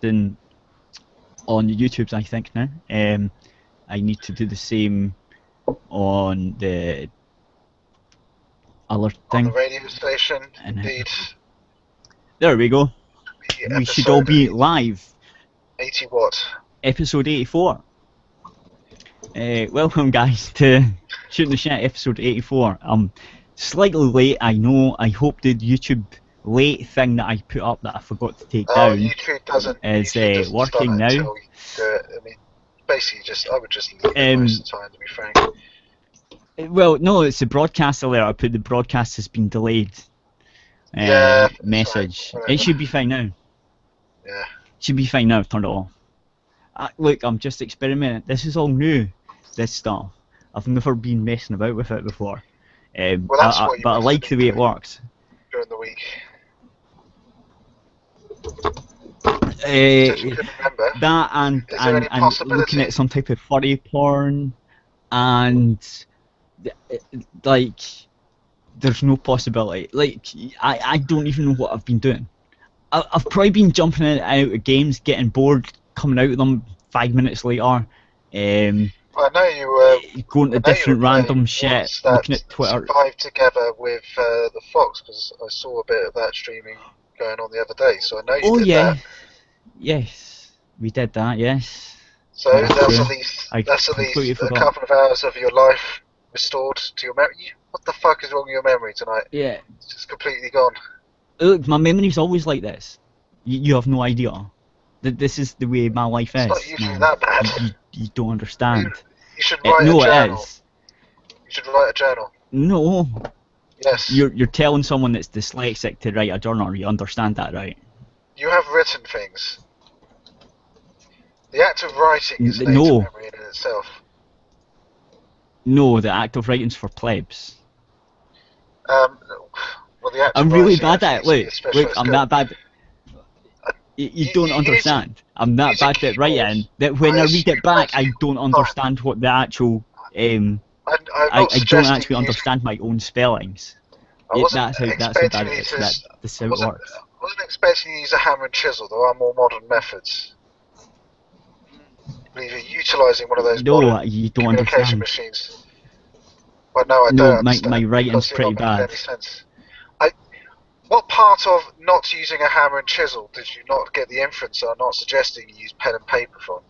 broadcasting on YouTube's, I think, now. I need to do the same on the other thing. On the radio station, And indeed. there we go. We should all be live. 80 what? Episode 84. Welcome, guys, to Shooting the Shit, episode 84. I'm slightly late, I know. I hope the YouTube late thing that I put up that I forgot to take down YouTube doesn't working now. until you do it. I mean, basically, I would just leave it most of the time, to be frank. Well, no, it's the broadcast alert. I put the broadcast has been delayed. Message. Right. It should be fine now. Yeah. It should be fine now. I've turned it off. Look, I'm just experimenting. This is all new. This stuff. I've never been messing about with it before. Well, that's what you but I like the way it works. During the week. That and looking at some type of furry porn, and like there's no possibility. Like I don't even know what I've been doing. I've probably been jumping in and out of games, getting bored, coming out of them 5 minutes later. I know you were going to different random shit, looking at Twitter. Survived together with the Fox, because I saw a bit of that streaming going on the other day. So I know you did that. Yes, we did that. Yes. So that's at least a couple of hours of your life restored to your memory. What the fuck is wrong with your memory tonight? Yeah. It's just completely gone. Look, my memory's always like this. You have no idea. This is the way my life is. It's not usually that bad. You don't understand. You should write a journal. It is. You should write a journal. No. Yes. You're telling someone that's dyslexic to write a journal. You understand that, right? You have written things. The act of writing is an memory in itself. No, the act of writing's for plebs. Well, the act I'm of really writing bad at it. Look, I'm that bad. You don't understand. I'm that bad at writing that when I read it back, I don't understand what the actual. I don't actually understand my own spellings. That's how bad it is. That's how it works. I wasn't expecting you to use a hammer and chisel. There are more modern methods. I believe you're utilising one of those modern you don't communication understand. machines. Well, no, I don't understand. My writing's pretty bad. Any sense. What part of not using a hammer and chisel did you not get the inference or not suggesting you use pen and paper from?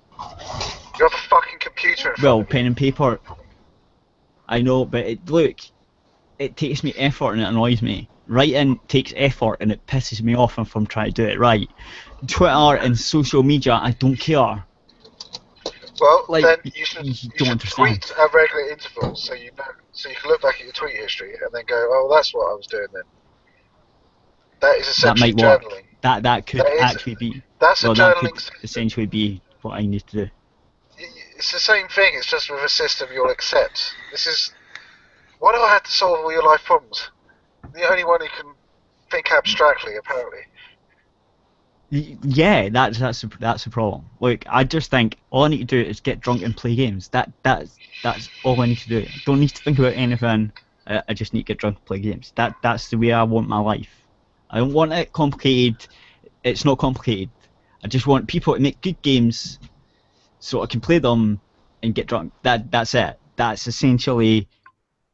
You have a fucking computer in front of you. Well, pen and paper, I know, but it takes me effort and it annoys me. Writing takes effort and it pisses me off if I'm trying to do it right. Twitter and social media, I don't care. Well, like, then you should tweet at regular intervals so you can look back at your tweet history and then go, oh, that's what I was doing then. That is essentially journaling. That could actually be. That's well, that could essentially be what I need to do. It's the same thing. It's just with a system you'll accept. This is. Why do I have to solve all your life problems? I'm the only one who can think abstractly, apparently. Yeah, that's the problem. Look, I just think all I need to do is get drunk and play games. That's all I need to do. I don't need to think about anything. I just need to get drunk and play games. That's the way I want my life. I don't want it complicated. It's not complicated. I just want people to make good games so I can play them and get drunk. That's it. That's essentially.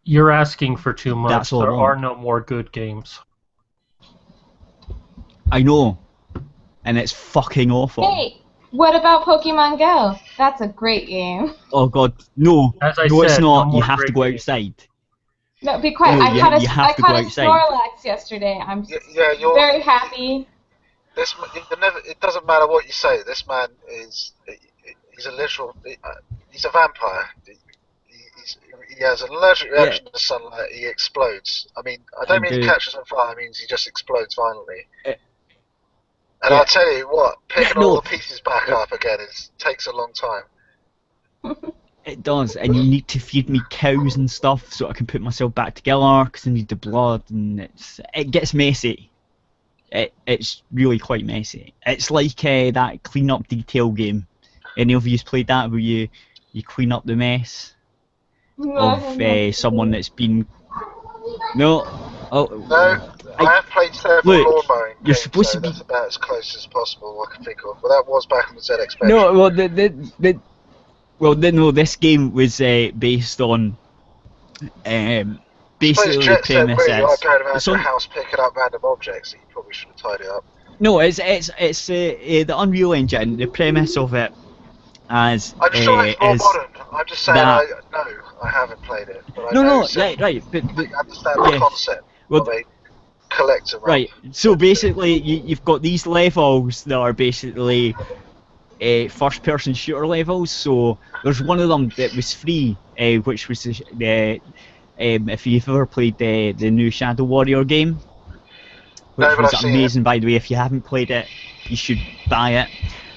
You're asking for too much. That's all there are no more good games. I know. And it's fucking awful. Hey, what about Pokemon Go? That's a great game. Oh god, no. As I no, said, it's not. No you have to go outside. No, be quiet. No, I caught a Snorlax yesterday. I'm you're very happy. It doesn't matter what you say. This man he's a literal. He's a vampire. He has an allergic reaction to sunlight. He explodes. I mean, I don't mean he catches on fire. It means he just explodes violently. And I'll tell you what, picking all the pieces back up again takes a long time. It does, and you need to feed me cows and stuff so I can put myself back together because I need the blood, and it gets messy. It's really quite messy. It's like that clean up detail game. Any of you played that where you clean up the mess of someone that's been... No, Oh, No, I have played several look, lawn mowing you're games, supposed so to be. that's about as close as possible I can think of. But that was back on the ZX Spectrum. No, no. This game was based on I basically suppose the Jet Set premise really like is going around it's your on. house picking up random objects that you probably should have tidied up. No, it's the Unreal Engine. The premise of it as I'm sure it's more is modern. I'm just saying that. I haven't played it, but I No, know right, but I understand the yes. concept Well, of a collector. right. So basically, you've got these levels that are basically first-person shooter levels. So there's one of them that was free, which was the if you've ever played the new Shadow Warrior game, which No, but was I've seen amazing, by the way. If you haven't played it, you should buy it.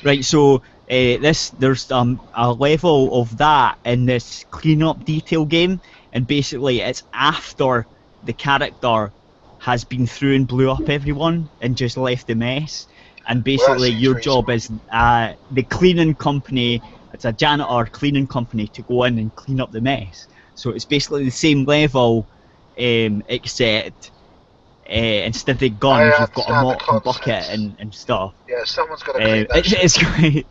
Right, so there's a level of that in this clean-up detail game, and basically it's after the character has been through and blew up everyone and just left a mess. And basically your job is the cleaning company, it's a janitor cleaning company, to go in and clean up the mess. So it's basically the same level, except instead of guns, you've got a mop and bucket and stuff. Yeah, someone's got to clean that shit. It's great.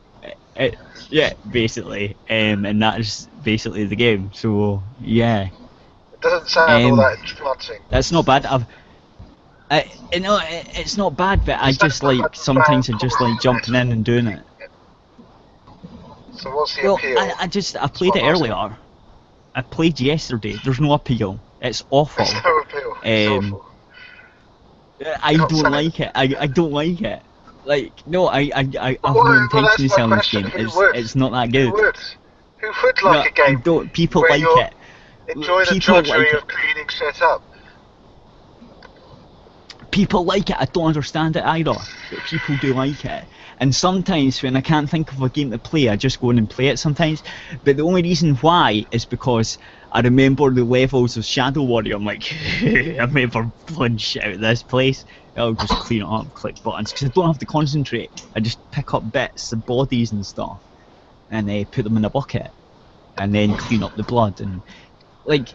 Yeah, basically, and that's basically the game. So yeah. It doesn't sound all that enchanting. That's not bad. It's not bad, but I just like sometimes I just like jumping in and doing it. So what's the appeal? I played it earlier. I played yesterday. There's no appeal. It's awful. There's no appeal. It's awful. I don't like it. I don't like it. Like, no, I have no intention of selling this game. It's not that good. Who would like a game? People where like you it. Enjoy the drudgery of cleaning shit up. People like it. I don't understand it either, but people do like it. And sometimes when I can't think of a game to play, I just go in and play it sometimes. But the only reason why is because I remember the levels of Shadow Warrior. I'm like, I'm never pulling shit out of this place. I'll just clean it up, click buttons, because I don't have to concentrate. I just pick up bits of bodies and stuff, and put them in a bucket, and then clean up the blood. And like,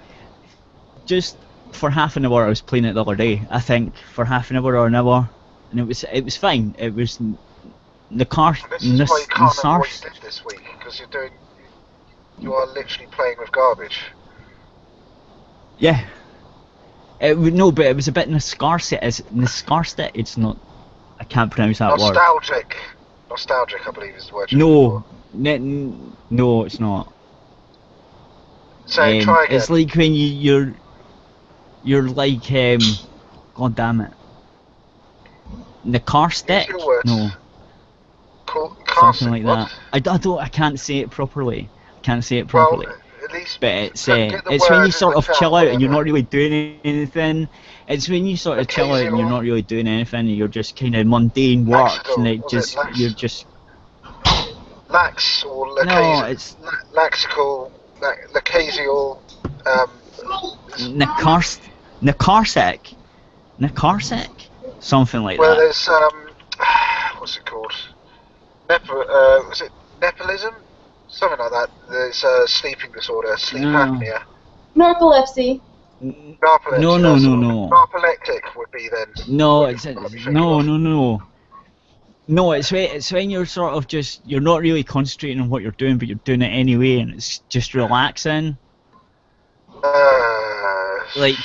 just for half an hour, I was playing it the other day. I think for half an hour or an hour, and it was fine. It was the car. This is why you can't remember what you did this week, because you are literally playing with garbage. Yeah. No, but it was a bit nostalgic. It's not. I can't pronounce that word. Nostalgic, I believe is the word. No, no, it's not. So try again. It's like when you're like God damn it. The car stick? No. Something like that. I can't say it properly. Well, at least but it's when you sort of chill out and you're not really doing anything. It's when you sort of chill out and you're not really doing anything, and you're just kind of mundane work, and you're just lax or no, it's laxical, lacasial, Nakarsic, something like well, that. there's what's it called? Was it Nepolism? Something like that. There's sleeping disorder, sleep apnea. Narcolepsy. Narcolepsy. No. Narcoleptic would be then. No, No, it's when you're sort of just, you're not really concentrating on what you're doing, but you're doing it anyway, and it's just relaxing. Like,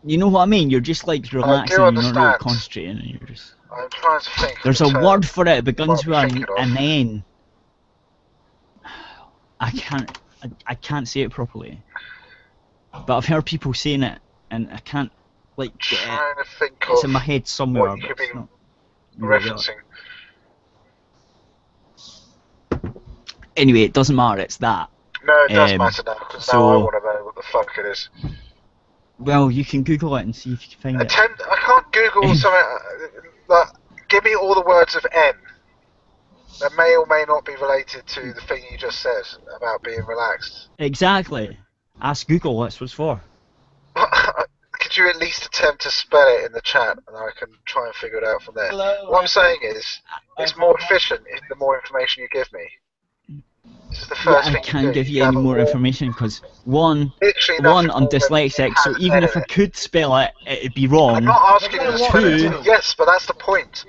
you know what I mean? You're just like relaxing, and you're not really concentrating, and you're just... I'm trying to think. There's a word for it, it begins with an N. I can't say it properly. But I've heard people saying it, and I can't, like, get trying to think it's in my head somewhere, what you but could it's be not referencing. Anyway, it doesn't matter, it's that. No, it does matter now, because now I want to know what the fuck it is. Well, you can Google it and see if you can find it. I can't Google something, give me all the words of N that may or may not be related to the thing you just said about being relaxed. Exactly. Ask Google, that's what it's for. Could you at least attempt to spell it in the chat, and I can try and figure it out from there? What I'm saying is, it's more efficient the more information you give me. is the first thing I can't you do. give you any more information because one, I'm dyslexic, so even if I could spell it, it'd be wrong. I'm not asking you to spell it. Two, Yes, but that's the point.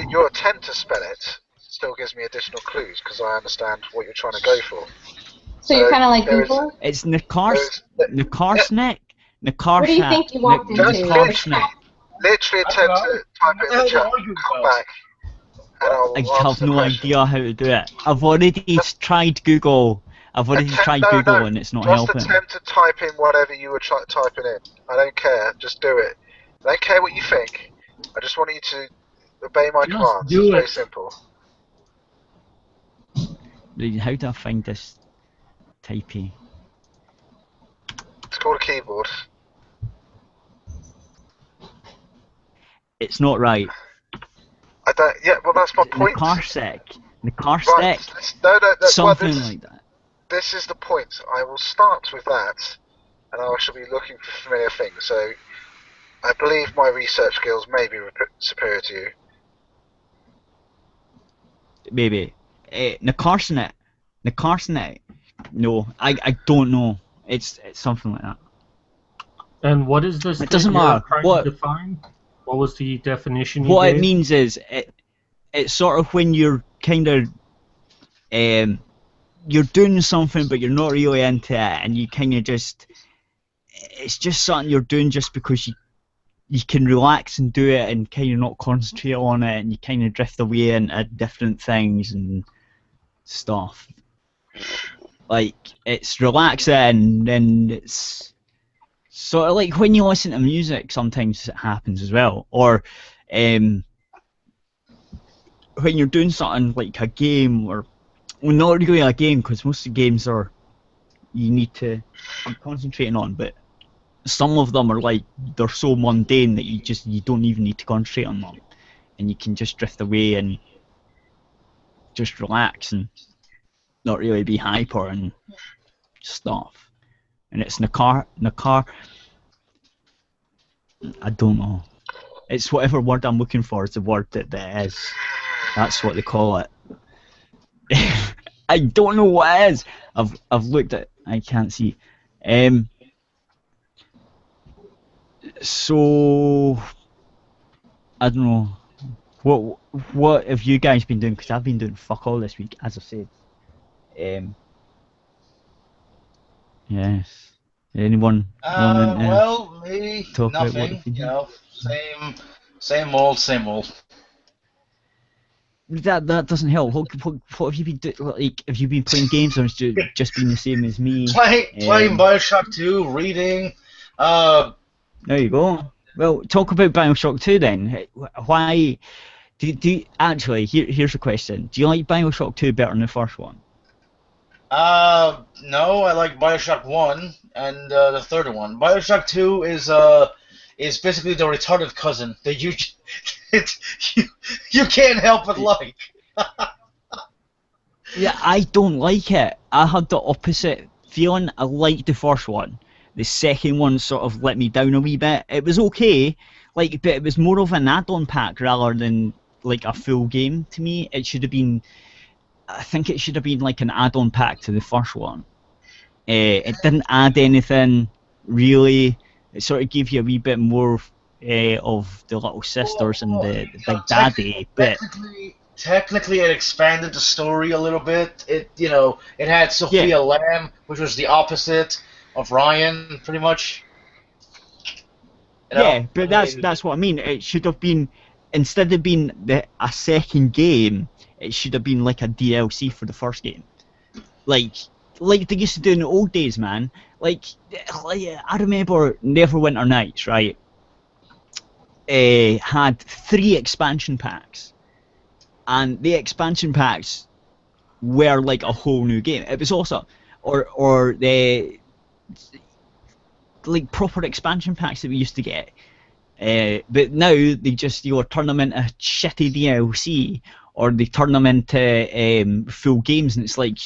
Your attempt to spell it still gives me additional clues because I understand what you're trying to go for. So you're kind of like Google? It's Nakarsnik. What do you think you walked into? Nakarsnik. Literally attempt to type it in the chat. Come back. And I have no idea how to do it. I've already tried Google. And it's not helping. Just attempt to type in whatever you were typing in. I don't care. Just do it. I don't care what you think. I just want you to obey my commands. It's very simple. How do I find this typey? It's called a keyboard. It's not right. I don't. Yeah, well, that's my point. Nakarsnik. Right. No, something like that. This is the point. I will start with that, and I shall be looking for familiar things. So, I believe my research skills may be superior to you. Maybe. Nakarsnik. No, I don't know. It's something like that. And what is this? It doesn't matter. What to define? What was the definition? What it means is it's sort of when you're kind of you're doing something but you're not really into it, and you kind of it's just something you're doing just because you can relax and do it and kind of not concentrate on it, and you kind of drift away into different things and stuff. Like, it's relaxing, and it's sort of like when you listen to music, sometimes it happens as well. Or when you're doing something like a game, or well, not really a game, because most of the games are you need to be concentrating on, but some of them are like, they're so mundane that you don't even need to concentrate on them, and you can just drift away and just relax and not really be hyper and stuff. And it's Nakar. I don't know. It's whatever word I'm looking for is the word that is. That's what they call it. I don't know what it is. I've looked at. I can't see. So I don't know. What have you guys been doing? Because I've been doing fuck all this week, as I said. Yes. Anyone? Well, me, talk nothing. You know, same old. That doesn't help. What have you been doing? Like, have you been playing games, or has it just been the same as me? Playing BioShock 2, reading. There you go. Well, talk about BioShock 2 then. Why? Do you actually? Here's a question. Do you like BioShock 2 better than the first one? No, I like BioShock 1 and the third one. BioShock 2 is basically the retarded cousin that you can't help but like. Yeah, I don't like it. I had the opposite feeling. I liked the first one. The second one sort of let me down a wee bit. It was okay, but it was more of an add-on pack rather than like a full game to me. It should have been. I think it should have been like an add-on pack to the first one. It didn't add anything really. It sort of gave you a wee bit more of the little sisters and the big daddy bit. Technically, it expanded the story a little bit. It had Sophia Lamb, which was the opposite of Ryan, pretty much. But that's what I mean. It should have been, instead of being a second game, it should have been like a DLC for the first game, like they used to do in the old days, man. Like I remember Neverwinter Nights, right? Had 3 expansion packs, and the expansion packs were like a whole new game. It was awesome, or the like proper expansion packs that we used to get. But now they just turn them into shitty DLC. Or they turn them into full games, and it's like,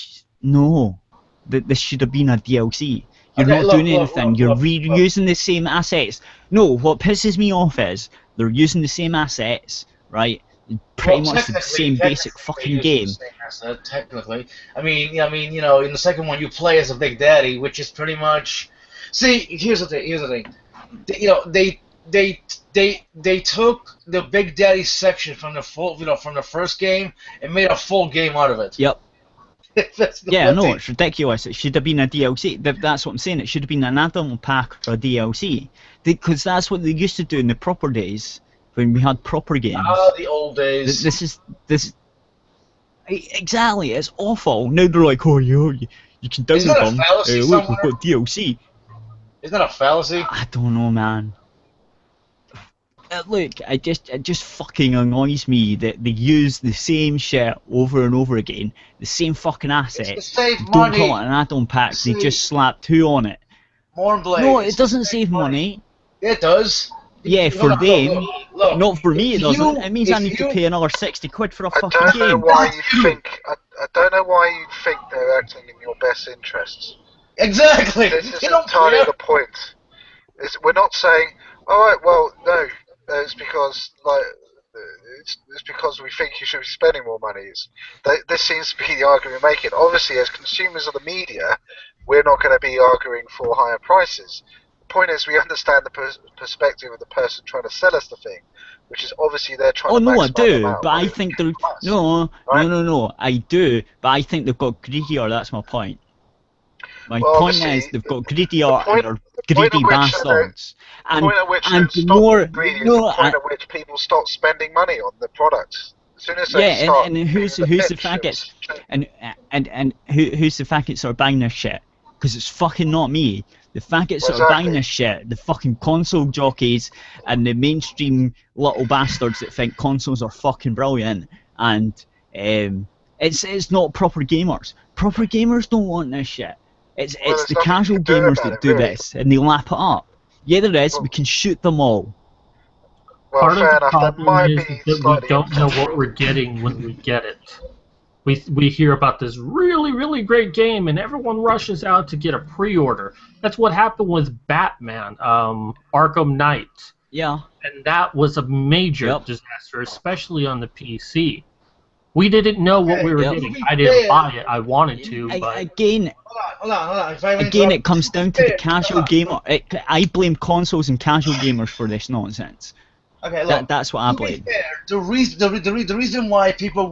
no, this should have been a DLC. You're not doing anything. You're reusing the same assets. No, what pisses me off is they're using the same assets, right? pretty much the same basic fucking game. Technically, I mean, you know, in the second one you play as a Big Daddy, which is pretty much. See, here's the thing. You know, they took the Big Daddy section from the first game and made a full game out of it. Yep. Yeah, no, it's ridiculous. It should have been a DLC. That's what I'm saying. It should have been an add-on pack or a DLC, because that's what they used to do in the proper days when we had proper games. Ah, the old days. This. Exactly, it's awful. Now they're like, oh, you can download them. Look, we've got DLC. Isn't that a fallacy? I don't know, man. Look, it just fucking annoys me that they use the same shit over and over again, the same fucking asset. It's to save Don't money. call it an add-on pack. They just slap 2 on it. Mournblade. No, it doesn't save money. It does. Yeah, for them. Look, Not for me, it doesn't. It means I need to pay another 60 quid for a fucking game. I don't know why you think they're acting in your best interests. Exactly. This is entirely the point. We're not saying, all right, well, no, it's because it's because we think you should be spending more money. This seems to be the argument we're making. Obviously, as consumers of the media, we're not going to be arguing for higher prices. The point is, we understand the perspective of the person trying to sell us the thing, which is obviously they're trying to maximize the amount of but I money think they they're can price, no, right? I do, but I think they've got greedier. That's my point. My Well, point obviously, is they've got greedier and they're the point greedy at which bastards. The point at which and they more, stop greedy is the point at which people stop spending money on the products. As soon as they start and who's the faggots? And who's the faggots that are buying this shit? Because it's fucking not me. The faggots that are buying this shit, the fucking console jockeys and the mainstream little bastards that think consoles are fucking brilliant. And it's not proper gamers. Proper gamers don't want this shit. It's the casual gamers that do this, and they lap it up. Yeah, there is. We can shoot them all. Well, Part of fair the enough. That problem might is be that we slightly don't know what we're getting when we get it. We hear about this really, really great game, and everyone rushes out to get a pre-order. That's what happened with Batman, Arkham Knight. Yeah. And that was a major disaster, especially on the PC. We didn't know what we were getting. I didn't buy it. I wanted to, but... Again, Hold on. Again, it comes down to the casual gamer. I blame consoles and casual gamers for this nonsense. Okay, look, that's what I blame. The reason why people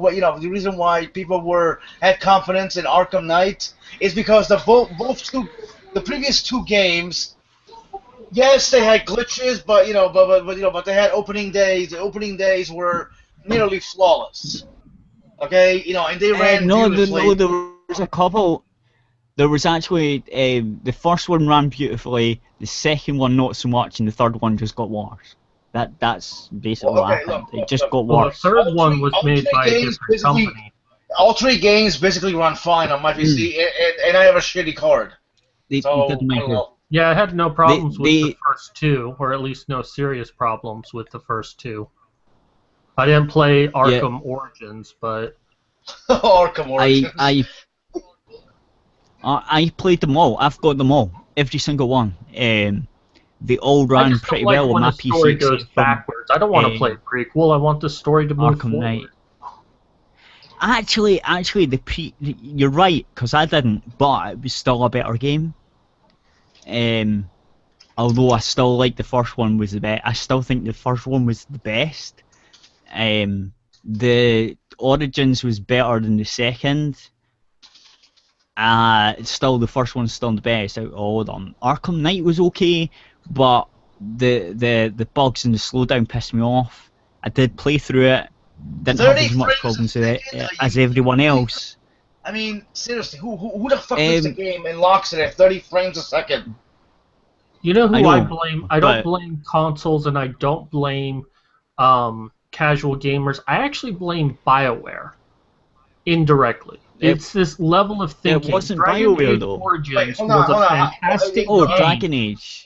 had confidence in Arkham Knight is because the previous 2 games, yes, they had glitches, but they had opening days. The opening days were nearly flawless. Okay, and they ran beautifully. There was a couple. There was actually the first one ran beautifully, the second one not so much, and the third one just got worse. That's basically what happened. It just got worse. The third one was made by a different company. All 3 games basically run fine on my PC, and I have a shitty card. Yeah, I had no problems with the first 2, or at least no serious problems with the first 2. I didn't play Arkham Origins, but... Arkham Origins. I played them all. I've got them all. Every single one. They all ran pretty well on my PC. The story goes backwards. I don't want to play prequel. I want the story to move Arkham forward. Knight. Actually, you're right, because I didn't, but it was still a better game. Although I still like the first one was the best. I still think the first one was the best. The Origins was better than the second. Still, the first one's still the best out of all of them. Arkham Knight was okay, but the bugs and the slowdown pissed me off. I did play through it. Didn't have as much problems with it as everyone else. I mean, seriously, who the fuck makes a game and locks it at 30 frames a second? You know who I blame? I don't blame consoles, and I don't blame casual gamers. I actually blame BioWare indirectly. It's this level of thinking. It wasn't Dragon BioWare Age though. Origins was a fantastic game. Dragon Age.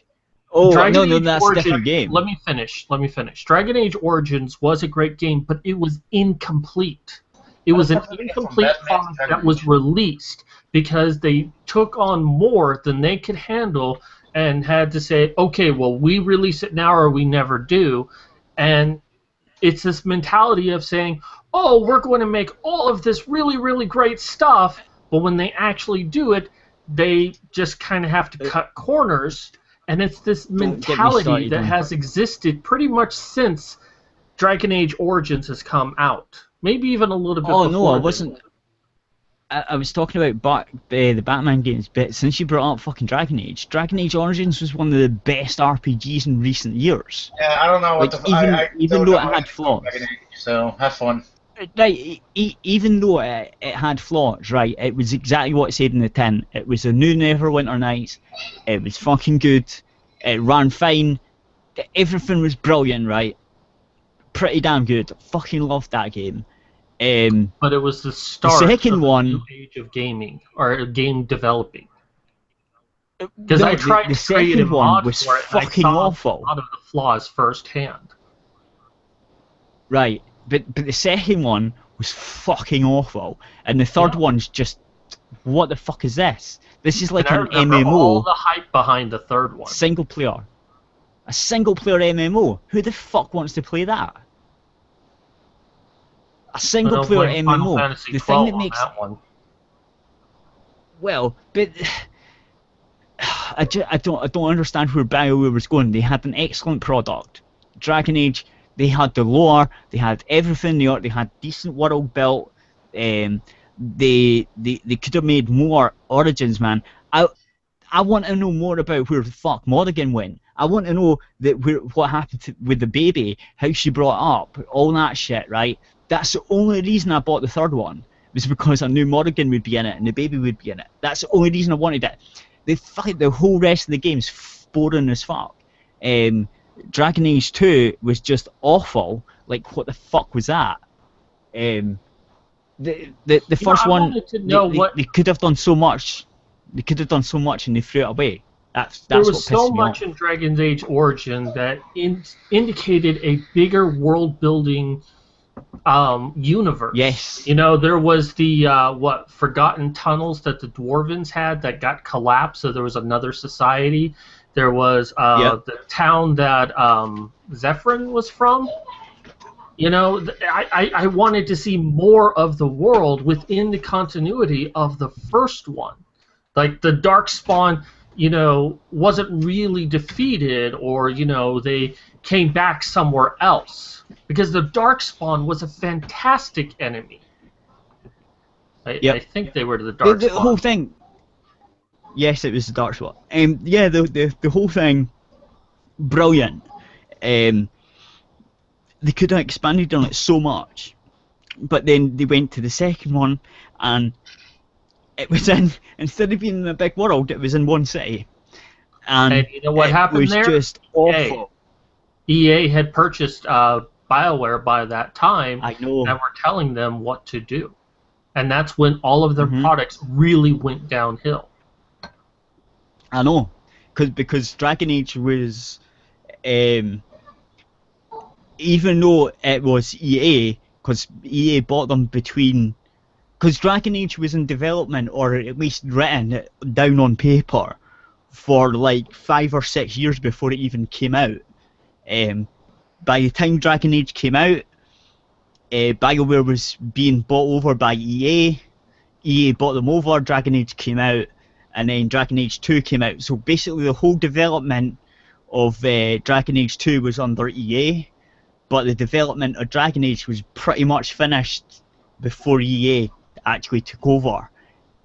Oh, Dragon no, Age that's Origins, a different game. Let me finish. Dragon Age Origins was a great game, but it was incomplete. It was an incomplete product that was released because they took on more than they could handle and had to say, okay, well, we release it now or we never do. And it's this mentality of saying, oh, we're going to make all of this really, really great stuff, but when they actually do it, they just kind of have to cut corners, and it's this mentality that has existed pretty much since Dragon Age Origins has come out. Maybe even a little bit before. Oh, no, I wasn't. I was talking about the Batman games, but since you brought up fucking Dragon Age Origins was one of the best RPGs in recent years. Yeah, I don't know what even though it had flaws. So have fun. Right, even though it had flaws, right, it was exactly what it said in the tin. It was a new Neverwinter Nights. It was fucking good. It ran fine. Everything was brilliant, right? Pretty damn good. Fucking loved that game. But it was the start the second of the one, new age of gaming, or game developing. Because I tried the to create a second one mod was for it, fucking and I saw awful. a lot of the flaws firsthand. Right, but the second one was fucking awful, and the third one's just, what the fuck is this? This is like And an I remember MMO. all the hype behind the third one. Single player. A single player MMO. Who the fuck wants to play that? A single player MMO. The thing that makes that one. Well, but I don't understand where BioWare was going. They had an excellent product. Dragon Age, they had the lore, they had everything there, they had decent world built. They could have made more Origins, man. I want to know more about where the fuck Morrigan went. I want to know what happened with the baby, how she brought up, all that shit, right? That's the only reason I bought the third one, was because I knew Morrigan would be in it and the baby would be in it. That's the only reason I wanted it. The whole rest of the game's boring as fuck. Dragon Age 2 was just awful. Like, what the fuck was that? The first one, they could have done so much. They could have done so much and they threw it away. There was so much in Dragon Age Origin that indicated a bigger world-building universe. Yes. You know, there was the forgotten tunnels that the Dwarvens had that got collapsed, so there was another society. There was the town that Zephyrin was from. You know, I wanted to see more of the world within the continuity of the first one. Like, the Darkspawn, you know, wasn't really defeated, or, you know, they came back somewhere else. Because the Darkspawn was a fantastic enemy. I think they were the Darkspawn. The whole thing. Yes, it was the Darkspawn. Yeah, the whole thing, brilliant. They could have expanded on it so much, but then they went to the second one, and it was instead of being in a big world, it was in one city. And you know what happened there? It was just awful. EA had purchased BioWare by that time, I know, and were telling them what to do. And that's when all of their products really went downhill. I know, because Dragon Age was, even though it was EA, because EA bought them between, because Dragon Age was in development, or at least written down on paper, for like 5 or 6 years before it even came out. By the time Dragon Age came out, BioWare was being bought over by EA. EA bought them over, Dragon Age came out, and then Dragon Age 2 came out. So basically the whole development of Dragon Age 2 was under EA, but the development of Dragon Age was pretty much finished before EA actually took over.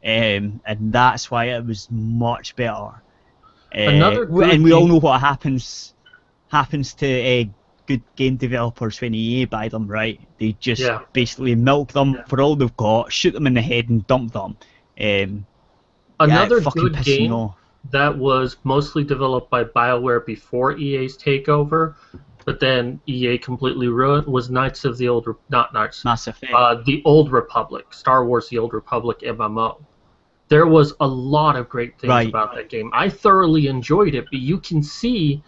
And that's why it was much better. And we all know what happens to good game developers when EA buy them, right? They just basically milk them for all they've got, shoot them in the head and dump them. Another good game that was mostly developed by BioWare before EA's takeover, but then EA completely ruined, was Mass Effect. The Old Republic, Star Wars The Old Republic MMO. There was a lot of great things about that game. I thoroughly enjoyed it, but you can see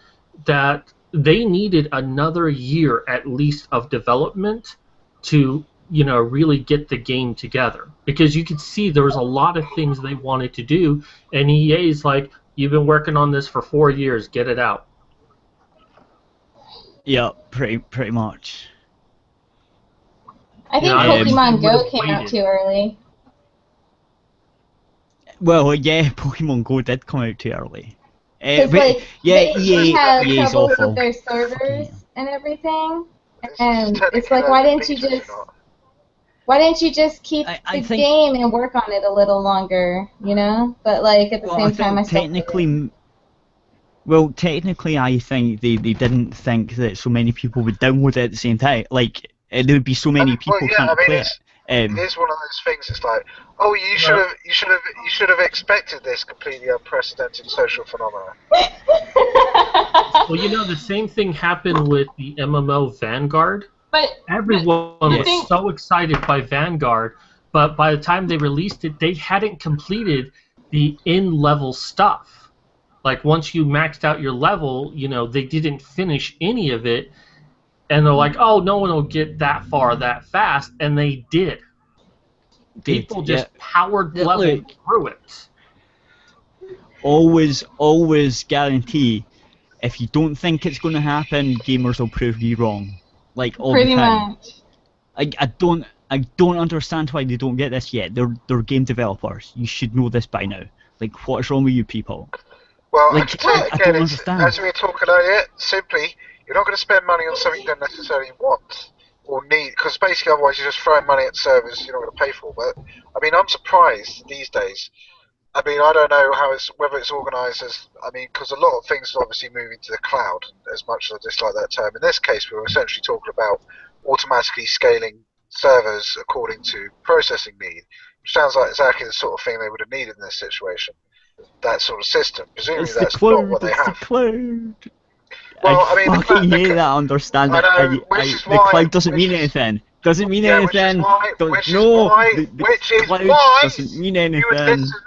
that they needed another year at least of development to, you know, really get the game together. Because you could see there was a lot of things they wanted to do, and EA's like, you've been working on this for 4 years, get it out. Yeah, pretty much. I think Yeah, Pokemon Go would've came out waited. too early. Well, yeah, Pokemon Go did come out too early. Because But, like yeah, they had EA's troubles awful. with their Fucking servers hate 'em. and everything, It's and it's technically like why open didn't you beta, just not. why didn't you just keep I the think- game and work on it a little longer, you know? But like at the Well, same I time, I think still hate it. technically, I think they didn't think that so many people would download it at the same time. Like, there would be so many people trying to play it. It is one of those things. It's like, oh, you should have expected this completely unprecedented social phenomenon. Well, you know, the same thing happened with the MMO Vanguard. But Everyone you was think- so excited by Vanguard, but by the time they released it, they hadn't completed the in-level stuff. Like, once you maxed out your level, you know, they didn't finish any of it, and they're like, oh, no one will get that far that fast, and they did. People just powered Yeah, level look. through it. Always guarantee, if you don't think it's going to happen, gamers will prove you wrong. Like, all pretty the time. much. I don't understand why they don't get this yet. They're game developers. You should know this by now. Like, what is wrong with you people? Well, Like, I can tell you I again, don't it's, understand. as we were talking earlier, simply, you're not going to spend money on something you don't necessarily want or need, because basically otherwise you're just throwing money at servers you're not going to pay for. But, I mean, I'm surprised these days. I mean, I don't know whether it's organised as, I mean, because a lot of things are obviously moving to the cloud, as much as I dislike that term. In this case, we were essentially talking about automatically scaling servers according to processing need, which sounds like exactly the sort of thing they would have needed in this situation. That sort of system. Presumably It's the that's cloud. not what they It's the have. cloud. Well, I the fucking cl- hate that understanding. I know, which is the why- cloud doesn't which mean is- anything. Doesn't mean Yeah, which is anything. why- Don't- which is no, why- the which is cloud why doesn't mean You would anything. listen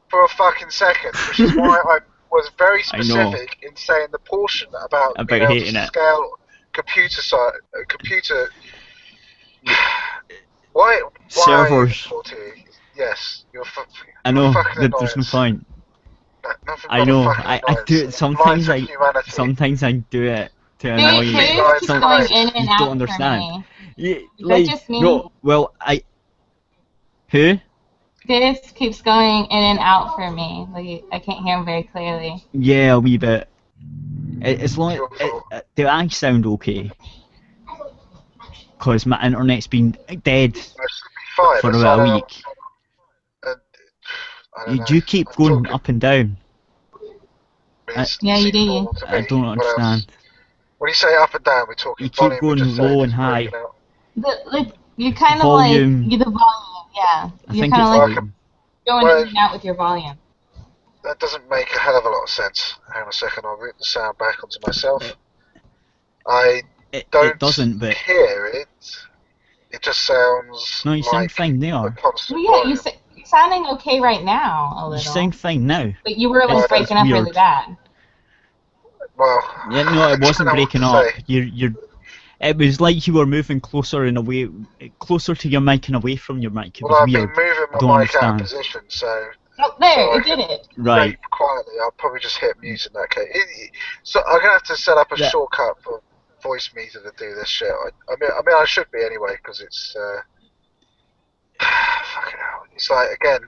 for a fucking second, which is why I was very I know. specific in saying the portion about About being able hating to it. scale computer. Why Servers. Are you, yes, you're I know fucking that there's no annoyance. point. Nothing I but a know. fucking I annoyance. do it sometimes. Lies of humanity. Sometimes I do it to Dude, annoy you. Chris keeps Some- going in and you out don't for understand. me. Yeah, Is that like, just me? no. Well, Who? This keeps going in and out for me. Like I can't hear him very clearly. Yeah, a wee bit. As long Your fault. do I sound okay? Cause my internet's been dead That should be fine. for It's about not a week. I don't You know. do keep I'm going talking- up and down. it's- Yeah, you seems do. normal to I me. don't What else? understand. When you say up and down, we're talking You keep volume. going we're just low saying and it's high. breaking out. Like you kind of like Volume. the volume. Yeah, I you're think kind it's of like volume. going Well, in and out with your volume. That doesn't make a hell of a lot of sense. Hang on a second, I'll route the sound back onto myself. I It don't doesn't, but hear it. It just sounds no, you sound like fine a now. constant Well, yeah, volume. you're sounding okay right now a You little. sound fine now. But you were like It's breaking up weird. really bad. Well, Yeah, no, it I wasn't don't know what breaking to up. say. You're. It was like you were moving closer and away, closer to your mic and away from your mic. It Well, was I've weird. been moving I my don't mic out of understand. position, so Oh, there, So it did it. Right. very quietly. I'll probably just hit mute in that case. So I'm gonna have to set up a Yeah. shortcut for voice meter to do this shit. I mean, I should be anyway because it's fucking hell. It's like again,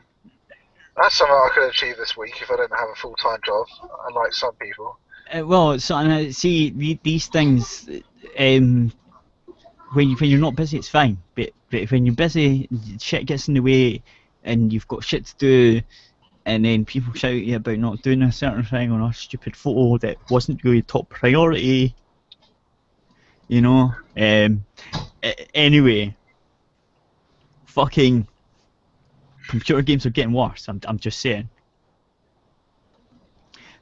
that's something I could achieve this week if I didn't have a full-time job, unlike some people. Well, so see these things. When you're not busy, it's fine. But when you're busy, shit gets in the way, and you've got shit to do, and then people shout at you about not doing a certain thing on a stupid photo that wasn't really top priority. You know. Anyway, fucking computer games are getting worse. I'm just saying.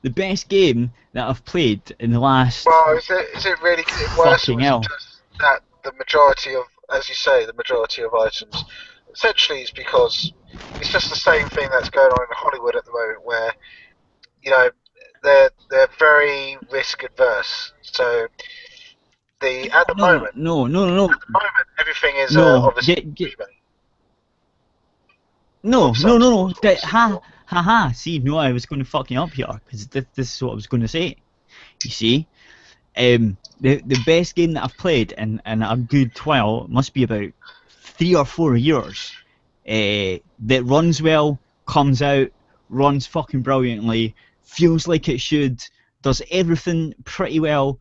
The best game that I've played in the last. Well, is it really getting worse? Fucking or is hell. it just that the majority of, as you say, the majority of items, essentially, it's because it's just the same thing that's going on in Hollywood at the moment, where you know they're very risk adverse. So at the moment, No. everything is No, obviously. No. Substance. Ha. See, no, I was going to fuck you up here because this is what I was going to say. You see, the best game that I've played in a good while must be about 3 or 4 years that runs well, comes out, runs fucking brilliantly, feels like it should, does everything pretty well,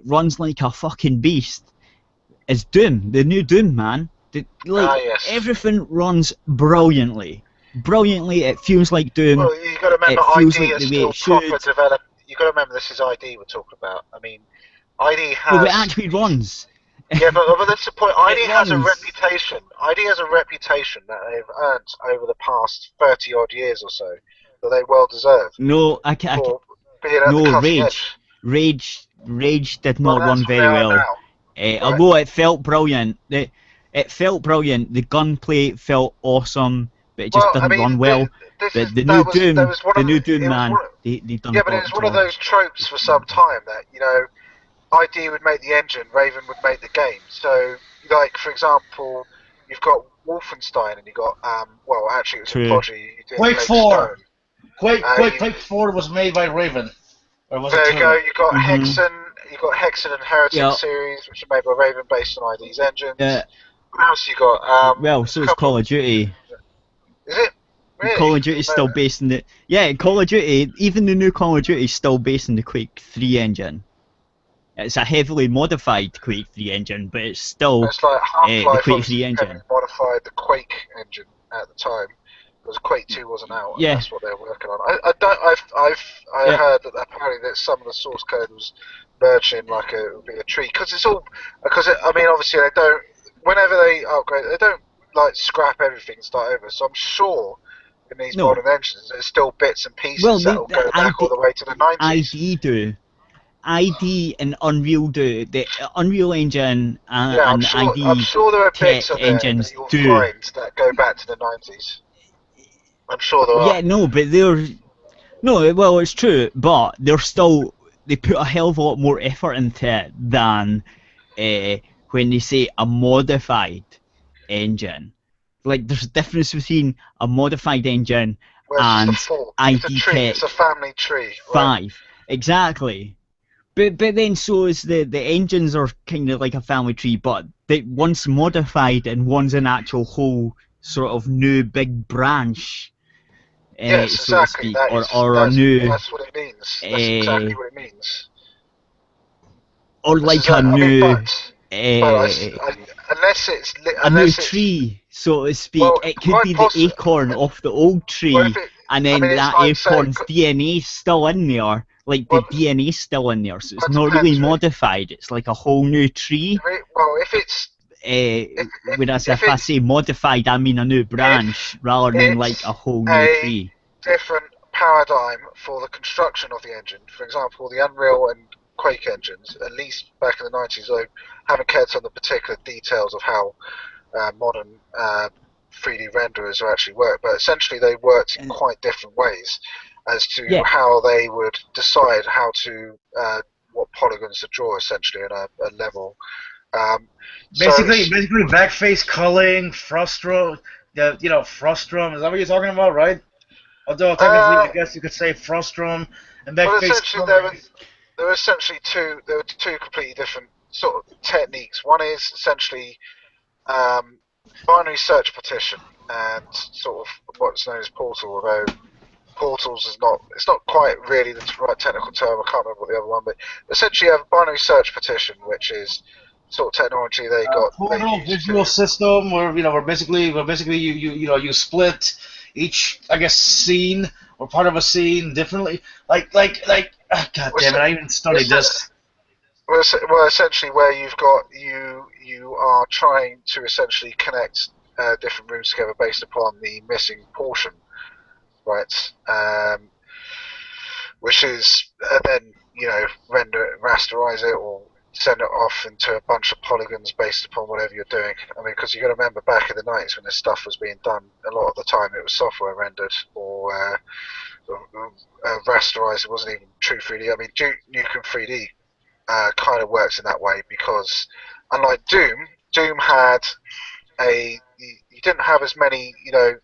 runs like a fucking beast, is Doom, the new Doom, man. Yes. Everything runs brilliantly. Brilliantly, it feels like Doom. Well, you got to remember, it feels ID like is the way still it should. proper developed. You got to remember, this is ID we're talking about. I mean, ID has. No, but it actually runs. Yeah, but that's the point. ID has a runs. reputation. ID has a reputation that they've earned over the past 30 odd years or so, that they well deserve. No, I can't. For being at the No, cutting edge. Rage did Well, not run that's where very they are well. now. Although it felt brilliant, it felt brilliant. The gunplay felt awesome, but it just didn't run well. The new Doom, man, they done. Yeah, but it was one of those tropes for some time that, you know, ID would make the engine, Raven would make the game. So, like, for example, you've got Wolfenstein and you got, well, actually it was a Prodigy. Quake 4! Quake 4 was made by Raven. Or was there it you go, you got Hexen, you got Hexen and Heretic Yep. series, which are made by Raven based on ID's engines. Yeah. What else you got? Well, so is Call of Duty. Is it? Really? Call of Duty is still based in the... Yeah, Call of Duty, even the new Call of Duty is still based in the Quake 3 engine. It's a heavily modified Quake 3 engine, but it's still it's like the Quake 3 engine. Modified the Quake engine at the time, because Quake 2 wasn't out. And Yeah. That's what they were working on. I heard that apparently that some of the source code was merged in like it would be a tree, because I mean, obviously they don't. Whenever they upgrade, they don't like scrap everything and start over. So I'm sure in these modern engines, there's still bits and pieces that will go back all the way to the 90s. ID do. ID and Unreal do. The Unreal Engine and I'm sure there are bits of engines that you'll do. find that go back to the 90s. I'm sure there are. Yeah, no, but they're... No, well, it's true, but they're still... They put a hell of a lot more effort into it than when they say a modified engine. Like, there's a difference between a modified engine and ID Tech. It's a family tree. 5. Right? Exactly. But then so is the engines are kind of like a family tree, but one's modified and one's an actual whole sort of new big branch, yes, so exactly. to speak, or a new... That's what it means. That's exactly what it means. Or like a new... unless it's... a new tree, so to speak. Well, it could be the acorn off the old tree, and then that acorn's DNA is still in there. Like, the DNA's still in there, so it's not really modified. It's like a whole new tree. Well, if it's... whereas if I say modified, I mean a new branch, rather than like a whole new tree. Different paradigm for the construction of the engine. For example, the Unreal and Quake engines, at least back in the 90s, I haven't cared on the particular details of how modern 3D renderers actually work, but essentially they worked in quite different ways as to how they would decide how to what polygons to draw essentially in a level. Basically backface culling, frustrum. Frustrum. Is that what you're talking about, right? Although technically, I guess you could say frustrum and backface culling. There were essentially two completely different sort of techniques. One is essentially binary search partition and sort of what's known as portal, although portals is not, it's not quite really the right technical term. I can't remember what the other one, but essentially you have a binary search partition, which is sort of technology they got. Portal visual system where where basically you split each, I guess, scene or part of a scene differently. God damn it! I even studied this. Well, essentially, where you are trying to essentially connect different rooms together based upon the missing portion, right? Which is then render it, rasterize it, or send it off into a bunch of polygons based upon whatever you're doing. I mean, because you got to remember back in the 90s when this stuff was being done, a lot of the time it was software rendered or rasterized. It wasn't even true 3D. I mean, Nukem 3D kind of works in that way because, unlike Doom had you didn't have as many, you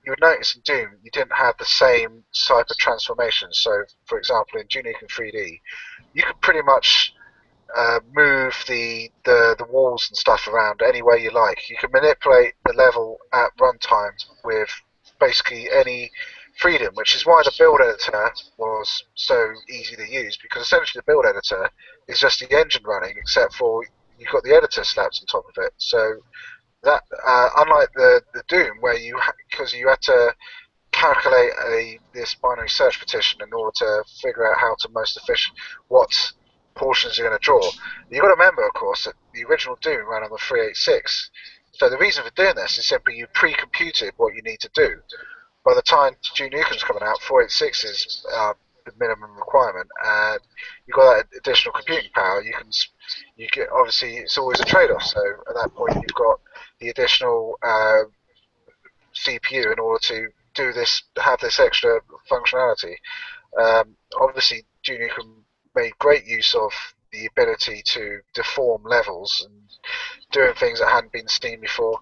would notice in Doom, you didn't have the same type of transformations. So, for example, in Nukem 3D, you could pretty much move the walls and stuff around any way you like. You can manipulate the level at runtime with basically any freedom, which is why the build editor was so easy to use, because essentially the build editor is just the engine running, except for you've got the editor slapped on top of it. So that unlike the Doom, where because you had to calculate this binary search partition in order to figure out how to most efficient what portions you're going to draw. You've got to remember, of course, that the original Doom ran on the 386. So the reason for doing this is simply you pre-computed what you need to do. By the time Duke Nukem's coming out, 486 is the minimum requirement, and you've got that additional computing power. You get, obviously it's always a trade-off. So at that point, you've got the additional CPU in order to do this, have this extra functionality. Obviously, Duke Nukem made great use of the ability to deform levels and doing things that hadn't been seen before.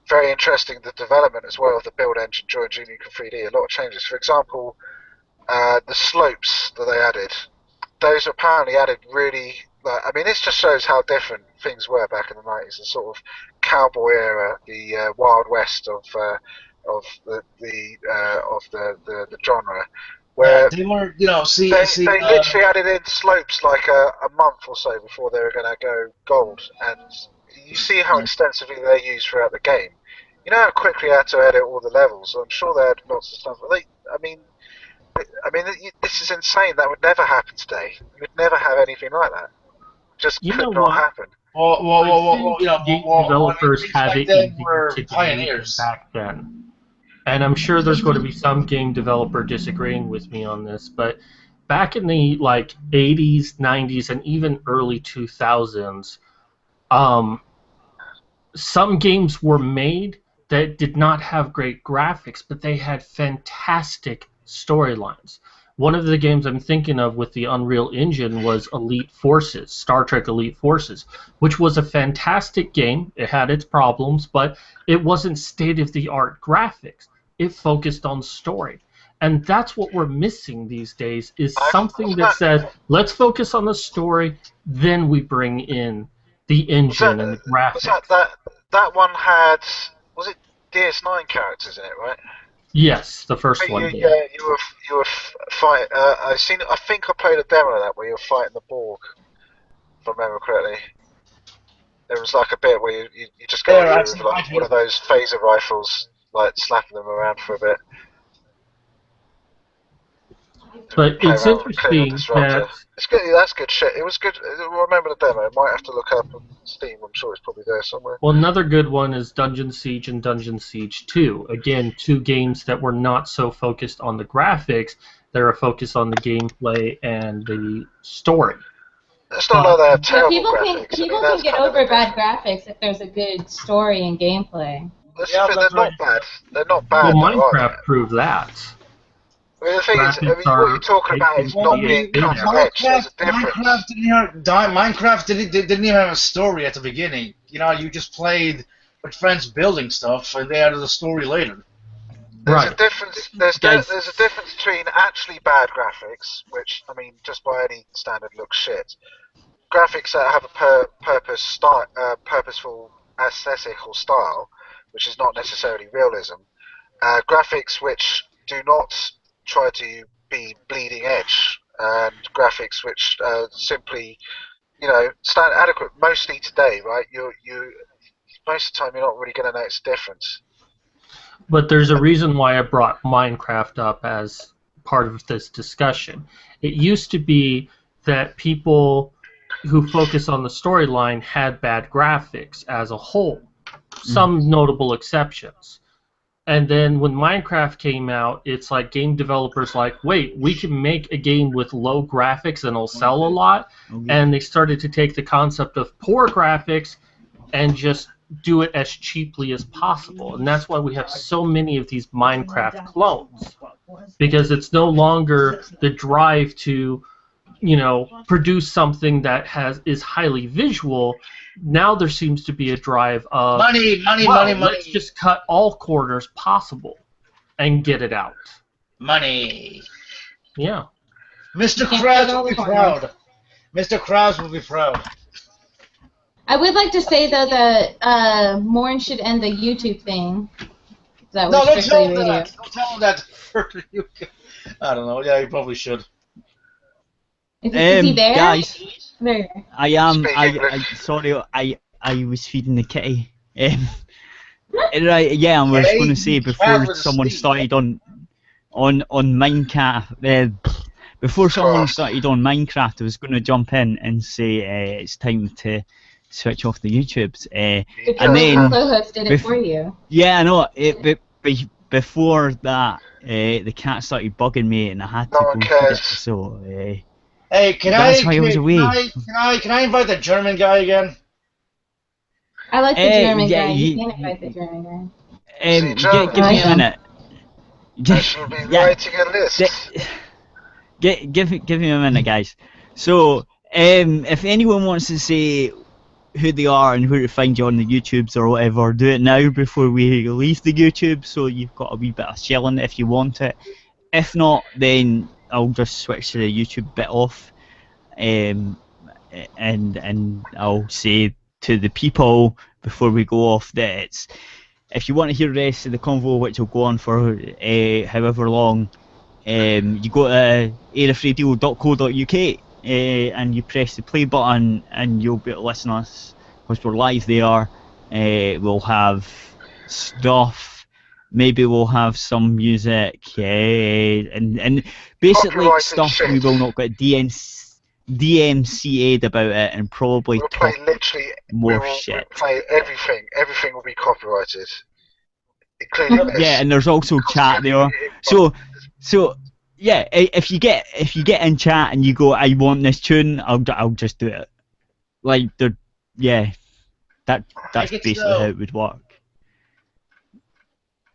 Very interesting, the development as well of the build engine during Duke Nukem 3D. A lot of changes. For example, the slopes that they added, those were apparently added really. I mean, this just shows how different things were back in the 90s, the sort of cowboy era, the Wild West of the genre. Where they were, they literally added in slopes like a month or so before they were going to go gold, and you see how extensively they're used throughout the game. You know how quickly they had to edit all the levels. I'm sure they had lots of stuff. I mean, this is insane. That would never happen today. You would never have anything like that. Just could not happen. Developers had it easy to pioneers back then. And I'm sure there's going to be some game developer disagreeing with me on this, but back in the 80s, 90s, and even early 2000s, some games were made that did not have great graphics, but they had fantastic storylines. One of the games I'm thinking of with the Unreal Engine was Elite Forces, Star Trek Elite Forces, which was a fantastic game. It had its problems, but it wasn't state-of-the-art graphics. It focused on story. And that's what we're missing these days, is something that says, let's focus on the story, then we bring in the engine and the graphics. That one had, was it DS9 characters in it, right? Yes, the first one. You were fighting. I think I played a demo of that where you were fighting the Borg, if I remember correctly. There was like a bit where you just go with one of those phaser rifles, slapping them around for a bit. But it's interesting that it's good. That's good shit. It was good. I remember the demo. I might have to look up on Steam. I'm sure it's probably there somewhere. Well, another good one is Dungeon Siege and Dungeon Siege 2. Again, two games that were not so focused on the graphics. They were focused on the gameplay and the story. It's not like they have terrible graphics. People can get over bad graphics if there's a good story and gameplay. They're not bad. They're not bad. Well, Minecraft proved that. I mean, the thing is, what you're talking about is not being cutting edge. There's a difference. Minecraft didn't even have a story at the beginning. You just played with friends building stuff, and they added a story later. There's a difference. There's a difference between actually bad graphics, which just by any standard look shit. Graphics that have a purposeful aesthetic or style, which is not necessarily realism. Graphics which do not try to be bleeding edge, and graphics which simply, stand adequate. Mostly today, right? Most of the time you're not really going to notice a difference. But there's a reason why I brought Minecraft up as part of this discussion. It used to be that people who focus on the storyline had bad graphics as a whole. Some notable exceptions. And then when Minecraft came out, it's like game developers wait, we can make a game with low graphics and it'll sell a lot. And they started to take the concept of poor graphics and just do it as cheaply as possible. And that's why we have so many of these Minecraft clones. Because it's no longer the drive to, produce something that is highly visual. Now there seems to be a drive of money. Let's just cut all corners possible and get it out. Money. Yeah. Mr. Krabs will be proud. Mr. Krabs will be proud. I would like to say though that Morn should end the YouTube thing. That No, was don't tell strictly him radio. that. Don't tell him that. I don't know. Yeah, you probably should. Is he there? Guys, There. I am. Speak I English. sorry. I was feeding the kitty. Right. Yeah, I was Hey, going to say you before traveling someone Steve. started on Minecraft. Before someone Christ. started on Minecraft, I was going to jump in and say it's time to switch off the YouTubes. Because And then- co-host did it for you. Yeah, I know. Before that, the cat started bugging me, and I had to No go one feed it. cares. So Hey, can That's I? why I was can, away. Can I invite the German guy again? I like the German yeah, guy. You you- can't invite the German guy. See, German. give me a minute. I should be Yeah. writing a list. Give me a minute, guys. So, if anyone wants to say who they are and where to find you on the YouTubes or whatever, do it now before we release the YouTube, so you've got a wee bit of shilling if you want it. If not, then I'll just switch to the YouTube bit off, and I'll say to the people before we go off that it's, if you want to hear the rest of the convo, which will go on for however long, you go to aerithradio.co.uk and you press the play button and you'll be able to listen to us because we're live there. We'll have stuff, maybe we'll have some music, and basically Copyrighted stuff shit. we will not get DMCA'd about it, and probably We'll play talk literally more we'll shit. play everything. Everything will be copyrighted, including this. Yeah, and there's also chat there. So yeah, if you get in chat and you go, I want this tune, I'll just do it. Like that's basically how it would work.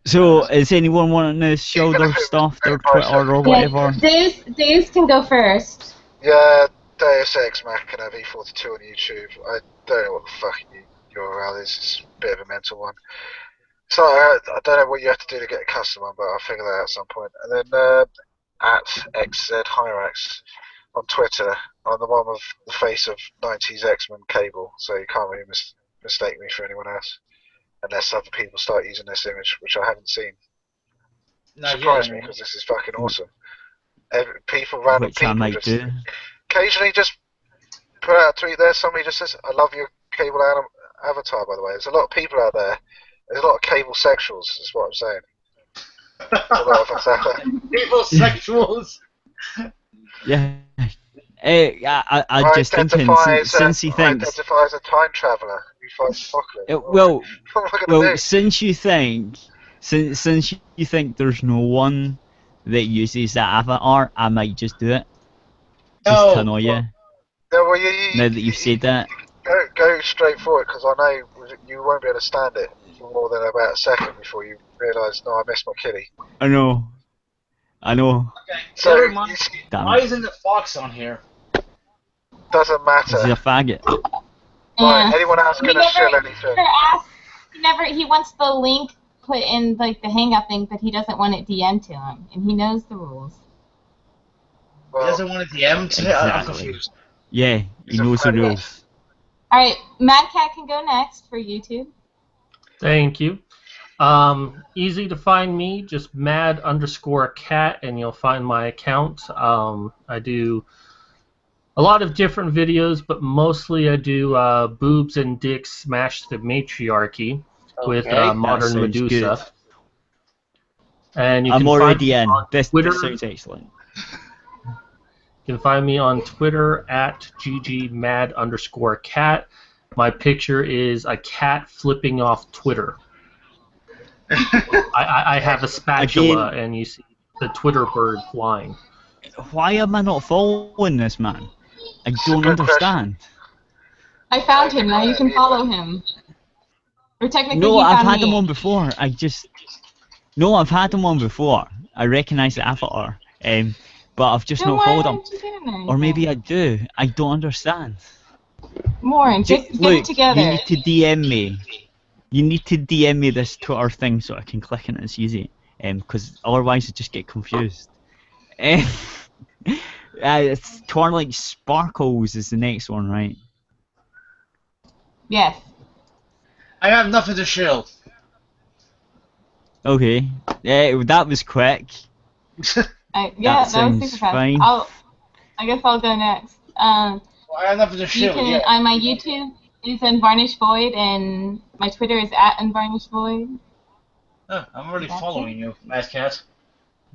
So is anyone wanting to show their stuff, their Twitter or whatever? Yeah, Dave's can go first. Yeah, Deus Ex Machina V42 on YouTube. I don't know what the fuck URL is. It's a bit of a mental one. So I don't know what you have to do to get a custom one, but I'll figure that out at some point. And then at XZHyrax on Twitter, on the one with the face of 90s X-Men Cable, so you can't really mistake me for anyone else, unless other people start using this image, which I haven't seen. Surprised me, because this is fucking awesome. Random Which I people might just do. occasionally just put out a tweet there, somebody just says, I love your Cable avatar, by the way. There's a lot of people out there. There's a lot of cable sexuals, is what I'm saying. There's a lot of us out there. People sexuals. Yeah. I just thinking since he thinks. Identify as a time traveller. You fight Spockling. Well, what am I gonna do? since you think there's no one that uses that avatar, I might just do it. Just to annoy you. Yeah, well, Now that you've said that. Go straight for it, because I know you won't be able to stand it for more than about a second before you realise, no, I missed my kitty. I know. Okay, So, never mind. Damn Why it. isn't the fox on here? doesn't matter. He's a faggot. Right, anyone else He gonna shill anything? he wants the link put in like the hangout thing, but he doesn't want it DM'd to him, and he knows the rules. He Well, doesn't want a DM to I'm Exactly. confused. Yeah, He's he a knows the faggot. rules. All right, Mad Cat can go next for YouTube. Thank you. Easy to find me, just mad_cat, and you'll find my account. I do a lot of different videos, but mostly I do boobs and dicks smash the matriarchy with Okay. modern That sounds Medusa. good. And you I'm can already find in. me on This Twitter. sounds excellent. You can find me on Twitter at ggmad_cat. My picture is a cat flipping off Twitter. I have a spatula, and you see the Twitter bird flying. Why am I not following this man? I don't good understand. I found him. Now you can follow him. Or technically, No, he I've found had me. him on before. I've had him on before. I recognise the avatar, but I've just Then not why followed him. didn't you get in there? Or maybe I do. I don't understand. More, get Look, it together. you need to DM me. You need to DM me this Twitter thing so I can click on it. It's easy. Because otherwise I just get confused. It's Twilight Sparkles is the next one, right? Yes. I have nothing to shill. Okay. Yeah, that was quick. Yeah, That that was sounds super fast. fine. I guess I'll go next. I have nothing to You shill. can Yeah. on my YouTube is Unvarnished Void, and my Twitter is @Unvarnished Void. I'm already That's following you, Mad Cat.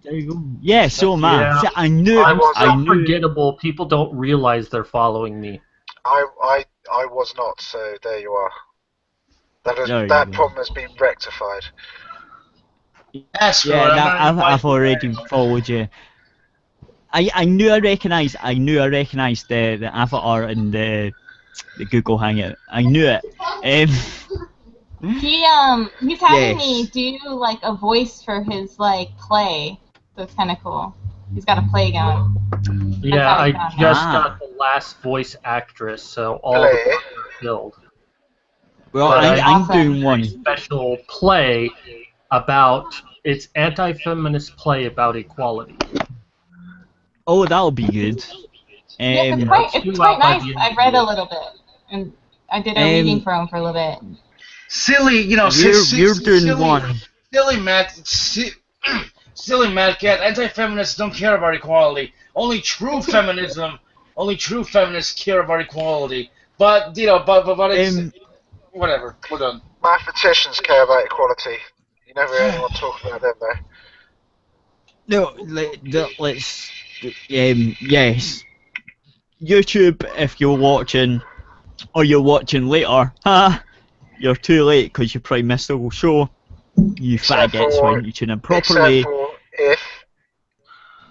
There you go. Yeah, so am I. Yeah. See, I knew. I'm I so knew. forgettable. People don't realize they're following me. I was not, so there you are. There you That go. problem has been rectified. That's Yeah, good. I've already followed you. I knew I recognised the avatar in the Google Hangout. I knew it. He's having Yes. me do like a voice for his like play, so it's kind of cool. He's got a play going. Yeah, how I I found just out. got the last voice actress, so all Play. the parts are filled. Well, But I'm Awesome. doing one. Special play about it's anti-feminist play about equality. Oh, that'll be good. Yes, it's yeah, quite, it's it's due quite out by nice. the end I of read the a year. little bit, and I did a reading for him for a little bit. Silly, you know, You're doing silly, one. Silly Mad Cat. Anti-feminists don't care about equality. Only true feminists care about equality. But you know, but it's whatever. We're done. Mathematicians care about equality. You never hear anyone talk about them, though. No, let's. Yes. YouTube, if you're watching, or you're watching later, you're too late because you probably missed the whole show. You Except faggots, for- why don't you tune in properly? Except for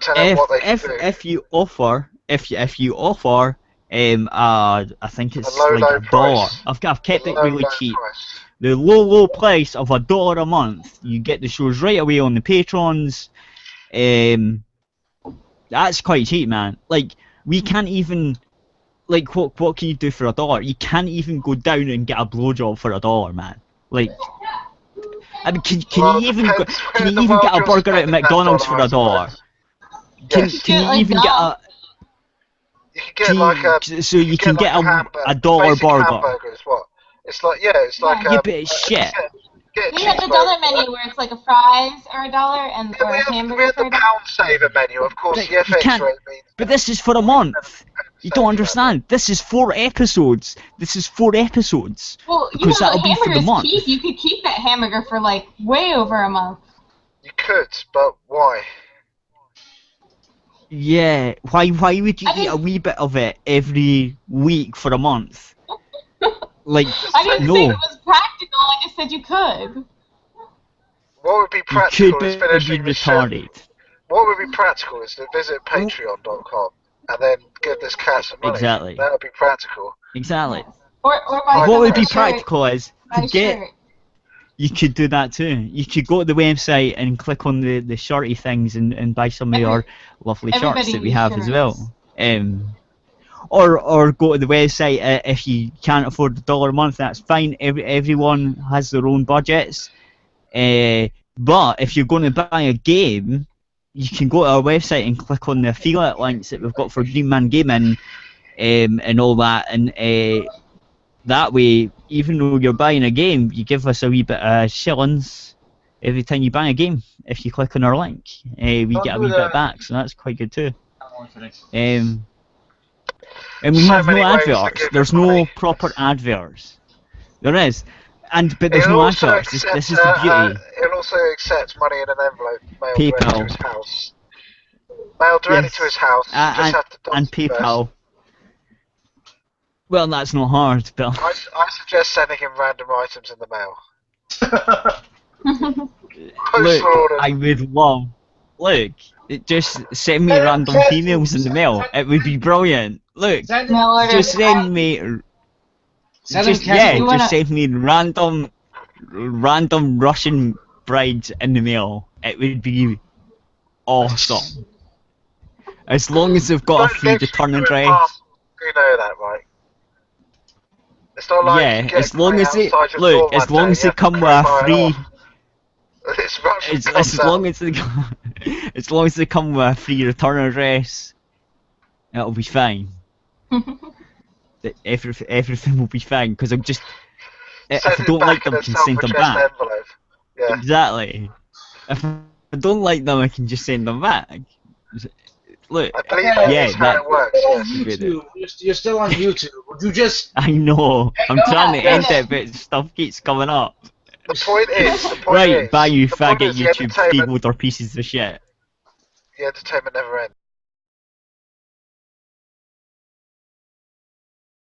tell them what they can do. If you offer, I think it's A low, like low $1. price. I've kept it Low, really low cheap. price. The low price of $1 a month, you get the shows right away on the patrons. That's quite cheap, man. Like, we can't even, like, what can you do for $1? You can't even go down and get a blowjob for $1, man. Like, I mean, can Well, you even depends can where you the even world get a you're burger at spending that McDonald's for dollar, I $1? suppose. Can Yes. can Like you even that. You can get like a. so you can get a dollar basic burger? hamburger is what? It's like it's like Yeah, a. but it's shit. Get a We have the cheeseburger. dollar menu where it's like a fries are $1 and Yeah, or we a have hamburger for the $1. pound saver menu, of course. But The you FX can't- rate means. But this is for a month. You don't understand. This is 4 episodes. Well, you Because know, that'll the be for the hamburger's month. cheap. You could keep that hamburger for like way over a month. You could, but why? Yeah. Why would you I eat a didn't- wee bit of it every week for a month? Like, I didn't no. say it was practical. I just said you could. What would be You practical could is be finishing the show. retarded. What would be practical is to visit Patreon.com and then give this cat some money. Exactly. That would be practical. Exactly. Or buy What some would of be the shirt. practical is Buy to get. shirt. You could do that too. You could go to the website and click on the shirty things and buy some of our lovely shirts everybody that we needs have as well. shirts. Or go to the website if you can't afford $1 a month. That's fine. Everyone has their own budgets. But if you're going to buy a game, you can go to our website and click on the affiliate links that we've got for Green Man Gaming and all that, and that way, even though you're buying a game, you give us a wee bit of shillings every time you buy a game. If you click on our link, we get a wee bit back, so that's quite good too. And we So have no many ways to adverts. give There's money. no proper adverts. There is, but there's It'll no also adverts. This accept, is the beauty. It'll also accept money in an envelope mailed PayPal. directly to his house. Mailed directly Yes. to his house. You just have to And dox him first. PayPal. Well, that's not hard, Bill. I suggest sending him random items in the mail. Look, Postal order. I would love. Look, just send me random females in the mail. It would be brilliant. Look, Mail order. just send me. Send Just them yeah, You wanna- just send me random Russian brides in the mail. It would be awesome. As long as they've got a Don't free live return through address. past- You know that, right? It's not like Yeah, you get as long a as they outside your look, door as one long day, as you they have to come with a buy it free. off. It's Russian As long concept. as they, as long as they come with a free return address, It'll be fine. Everything will be fine because I'm just. If I don't like them, I can send them back. Envelope. Yeah. Exactly. If I don't like them, I can just send them back. Look, I believe that's how it works. YouTube. You're still on YouTube. Would you just? I know. I'm trying to end it, but stuff keeps coming up. The point is. Right, bye you faggot YouTube freeholder pieces of shit. The entertainment never ends.